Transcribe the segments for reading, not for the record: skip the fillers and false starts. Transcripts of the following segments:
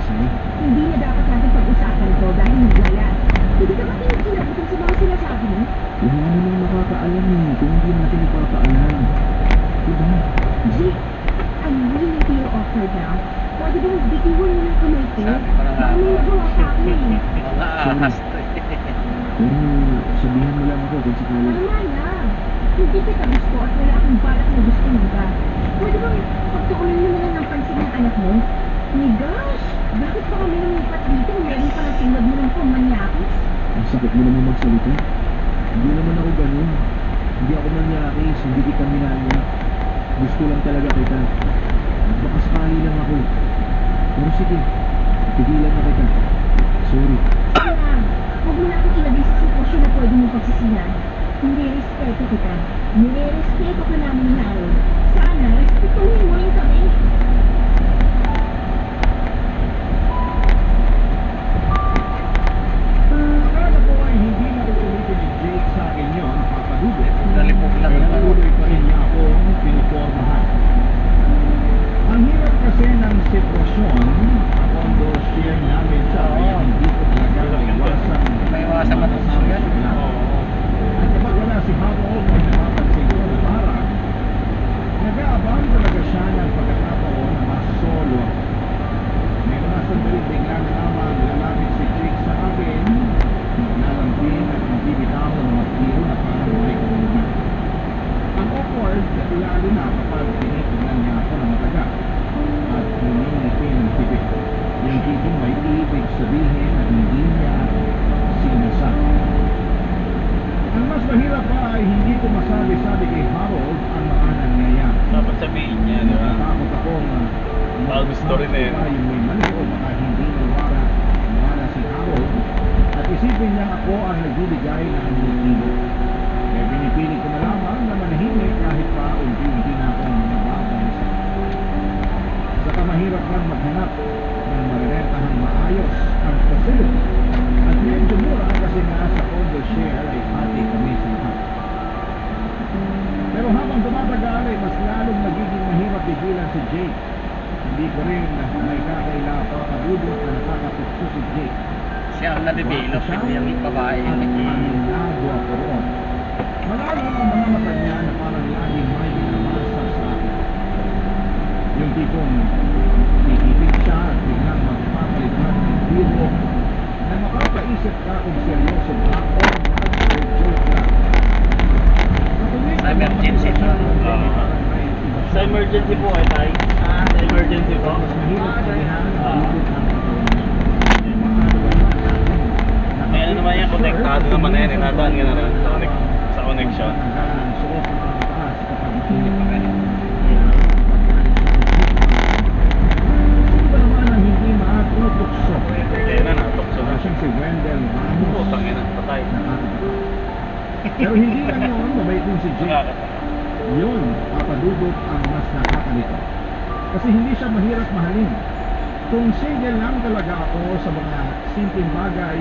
sa'yo. Hindi na dapat natin pag-usapan ito dahil nagyaya. Hindi ka ba kinikilabutin sa mga sinasabi mo? Wala namang makakaalam kung hindi natin ipapaalam. Diba? Jake, I'm really feel awkward now. Pwede bang bitiwan mo ng kamay ko? Sabi ko na nga. Baka may nagawa pa ako eh. Mga ahas to eh. Pero sabihan mo lang ako kung sakali. Tama na. Hindi kita gusto at wala akong balak na gusto mo ba? Pwede bang pagtuunan mo na lang ng pansin ng anak mo? My gosh! Bakit pa kami lumipat dito? Meron pa na tulad mo ng pamanyakis? Ang sakit mo naman magsalita. Hindi naman ako ganun. Hindi ako manyakis, hindi kita minanya. Gusto lang talaga kita. Baka sakali lang ako. Pero sige, tigilan na kita. Sorry. Kaya, huwag mo na akong ilagay sa sitwasyon na pwede mong pagsisihan. Nire-respeto kita. Nire-respeto ka namin ni Harold. Sana, respetuhin mo rin kami. Akala ko ay hindi na ulitin ni Jake sa akin yun, papadubit. Nalipog lang Kaya ito. tuloy pa rin niya akong pinipormahan. Ang hirap kasi ng sitwasyon, although share namin siya, kaya hindi ko talaga maiwasan. Maiwasan matutunan yan. At kapag wala si Harold, ay napapansin ko na parang nag-aabang talaga siya ng pagkakataon na masolo ako. May mga sandali bigla na lamang lalapit si Jake sa akin, nalambing at hindi bitaw ng mga tiro na parang may kumuha. Ang awkward, lalo na kapag tinitignan niya ako ng mataga at humingiti ng tibig. Yung tipong may ibig sabihin na hindi niya sinasabi. Ang mas mahirap pa ay hindi ko masabi-sabi kay Harold ang mga nangyayari. Dapat sabihin niya, di ba? Natatakot ako na Love story na yun. yung may mali o baka hindi nawala si Harold at isipin niya ako ang nagbibigay ng motibo. Kaya pinipili ko na lamang na manahimik kahit pa unti-unti na akong nababansa. Saka mahirap lang maghanap ng marerentahang maayos ang facility at medyo mura kasi nga sa condo share ay pati kami sa lahat. Pero habang tumatagal ay mas lalong nagiging mahirap pigilan si Jake. Hindi ko rin may kakaila pa kabudot na nakakatukso si Jake. Siya ang nabibilog. Hindi yung babae At yun. aminado ako roon. Malalim ang mga mata niya na parang laging may binabasa sa akin. Yung tipong iibig siya at biglang magpapalitan ng biro na makapaisip ka kung seryoso ba o mag-joke lang. Sa emergency to. Sa emergency po ay tayo. Sa emergency po. Mas mahirap sabihan ang bibig ng katawan niya. Maano May ano naman yan, konektado naman na yan. Nadaan ka na rin sa connection. Natanggalan ang suot ng pangtaas kapag makinig ka rin. Sino ba naman ang hindi maatutukso? Kaya na, natukso na. Siyang si Wendell Ramos. Putang ina, patay. Nakakatawa. Pero hindi lang yun, mabait din si Jake. Nakakatawa. Yun, papadudot ang mas nakakalito. Kasi hindi siya mahirap mahalin. Kung single lang talaga ako sa mga simpleng bagay,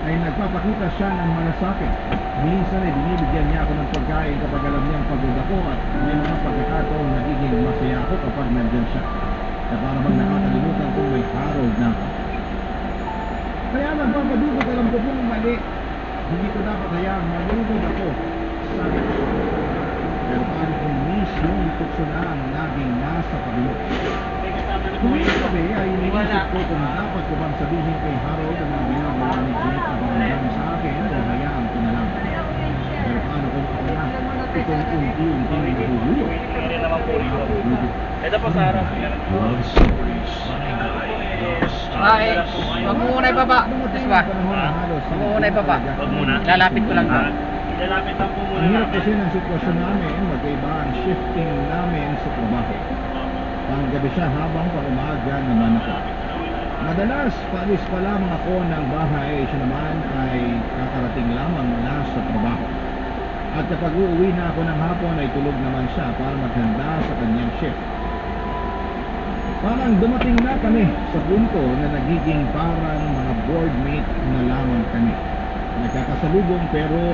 ay nagpapakita siya ng malasakit. Minsan ay binibigyan niya ako ng pagkain kapag alam niyang pagod ako at may mga pagkakataon nagiging masaya ako kapag nandyan siya. Na para bang nakakalimutan kung may Harold na ako. Kaya nagpapadudot, alam ko pong mali. Hindi ko dapat hayaan malulugod ako. Sabi ko. Pero paano kung mismo tukso na ang laging nasa pagulok? Kung yung gabi ay iniisip ko kung dapat ko bang sabihin kay Harold ang mga ginagawa ni Jake na banggang sa akin o hayaan ko na lang. Pero paano kung ako na itong unti-unti nahululok? Hindi naman po rin. Ito po sa harap. Love stories. Ay, wag mo muna ibaba. Yes ba? Wag mo muna ibaba. Wag muna. Lalapit ko lang to. Ilalapit lang po muna Ang hirap namin. kasi ng sitwasyon namin, magkaiba ang shifting namin sa trabaho. Panggabi siya habang pang umaga naman ako. Madalas, paalis pa lamang ako ng bahay, siya naman ay kakarating lamang na sa trabaho. At kapag uuwi na ako ng hapon ay tulog naman siya para maghanda sa kanyang shift. Parang dumating na kami sa punto na nagiging parang mga boardmate na lamang kami. Nagkakasalubong pero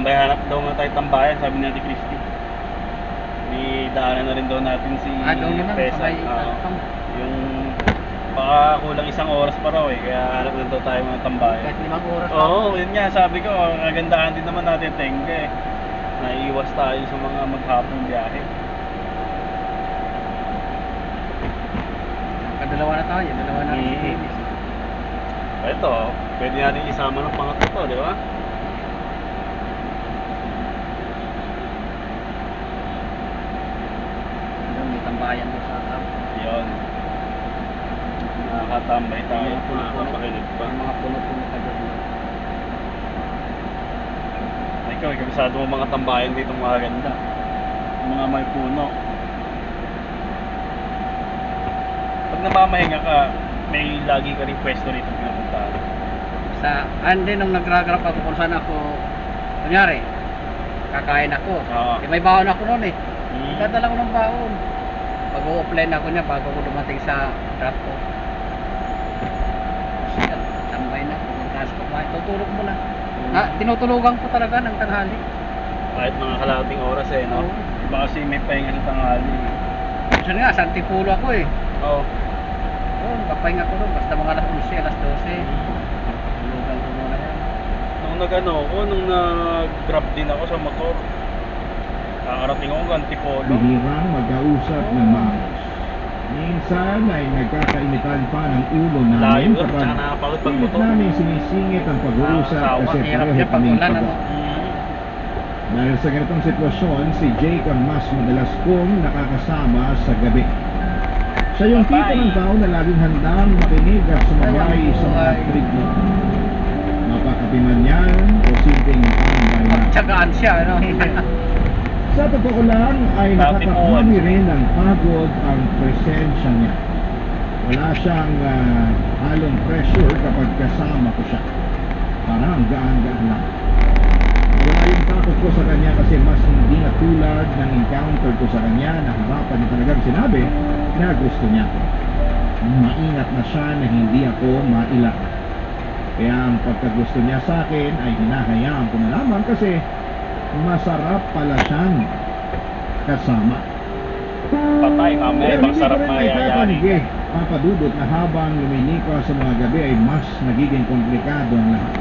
tambay, hanap daw nga tayo tambayan, sabi ni Ate Christy. May daanan na rin daw natin si Doon naman, Pesa. sabay, Yung baka kulang isang oras pa raw eh, kaya hanap na daw tayo mga tambayan. kahit 5 oras Oo, yun nga, sabi ko, kagandahan din naman natin Tenga eh. Naiiwas tayo sa mga maghapong biyahe. Kadalawa na tayo, dalawa na Mm. inis. Ito, pwede natin isama ng pangatlo to, di ba? May tambayan mo sa Yun. Nakakatambay tayo, Mga puno-puno. nakakapakinig pa. mga puno-puno ka doon. Ikaw, kabisado mo mga tambayan dito maganda. Mga may puno. Pag namamahinga ka, may lagi ka rin pwesto rito pinapuntahan. Hindi, nung nagragrap ako kung saan ako, kunyari, kakain ako. Oo. May baon ako noon eh. Mm. Dadala ko ng baon. Mag-o-offline ako niya bago ko dumating sa drop ko. Kasi tambay na, pagkakas ko pa, tutulog mo na. Tinutulugan ko talaga ng tanghali. Kahit mga kalahating oras eh, no? Oo. Iba kasi may pahinga sa tanghali. Minsan nga, sa Antipulo ako eh. Oo. Oo, nakapahinga ko doon. Basta mga alas 11, alas 12. Tulugan ko muna yan. Nung nag-grab din ako sa motor. Kakarating ako ng Antipolo. Bihirang mag-kausap ng maayos. Minsan ay nagkakainitan pa ng ulo namin Layo yun, kapag tsaka nakapagod pag pilit motor. namin sinisingit ang pag-uusap Nakakasawa. kasi Hirap pareho yan pag kaming ulan, ano? pagod. Mm. Dahil sa ganitong sitwasyon, si Jake ang mas madalas kong nakakasama sa gabi. Siya yung tipo Patay. ng tao na laging handang makinig at sumabay Ay, ang sa mga buhay. trip mo. Mapakapiman yan o simpleng tambay lang. Pagtsagaan siya, ano? Sa totoo lang ay Dati po, nakakahami rin ng pagod ang presensya niya. Wala siyang halong pressure kapag kasama ko siya. Parang gaan-gaan lang. Wala yung takot ko sa kanya kasi mas hindi na tulad ng encounter ko sa kanya na harapan niya talagang sinabi na gusto niya ako. Maingat na siya na hindi ako maila. Kaya ang pagkagusto niya sa akin ay hinahayaan ko na lamang kasi masarap pala siyang kasama. Patay, mamaya, Pero ibang hindi ko sarap rin mayayari. maitapanig papadudot na habang lumilipas sa mga gabi ay mas nagiging komplikado ang lahat.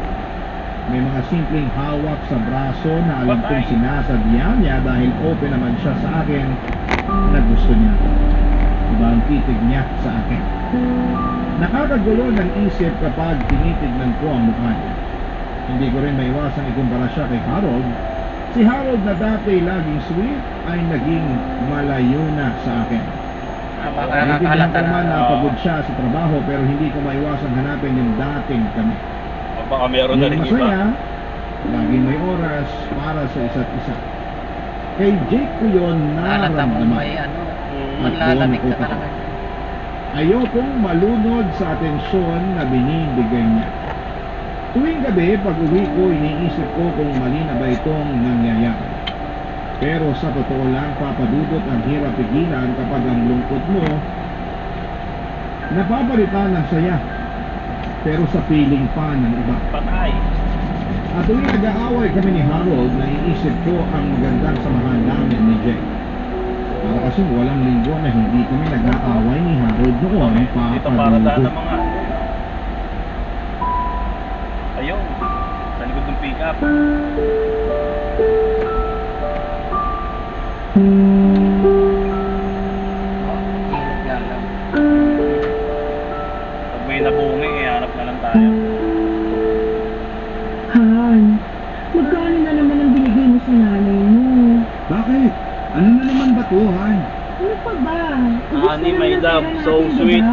May mga simpleng hawak sa braso na alam kong Patay. sinasadya niya dahil open naman siya sa akin na gusto niya. Iba ang titig niya sa akin. Nakakagulo ng isip kapag tinitignan ko ang mukha niya. Hindi ko rin maiwasang ikumpara siya kay Harold. Si Harold na dati laging sweet ay naging malayo na sa akin. Baka Naiintindihan nakakalata ko man na. na pagod siya sa trabaho pero hindi ko maiwasang hanapin yung dating kami. O baka meron na rin Yung iba. masaya, laging may oras para sa isa't isa. Kay Jake ko yun Halata mo naramdaman. may ano. Mm. Manlalamig Doon ka ako talaga. Ayokong malunod sa atensyon na binibigay niya. Tuwing gabi, pag uwi ko, iniisip ko kung mali na ba itong nangyayari. Pero sa totoo lang, papadudot ang hirap pigilan kapag ang lungkot mo napapalitan ng saya. Pero sa piling pa ng iba. Patay. At tuwing nag-aaway kami ni Harold, naiisip ko ang magandang samahan namin ni Jake. Para kasi walang linggo na hindi kami nag-aaway ni Harold noon, Dito para daan papadudot. ng mga ano. Ayun. Sa likod ng pick-up. Hilot nga lang. Pag may nabungi, hanap na lang tayo. Han, magkano na naman ang binigay mo sa nanay mo? Bakit? Ano na naman ba to, Han? Ano pa ba? Honey, my love, so sweet.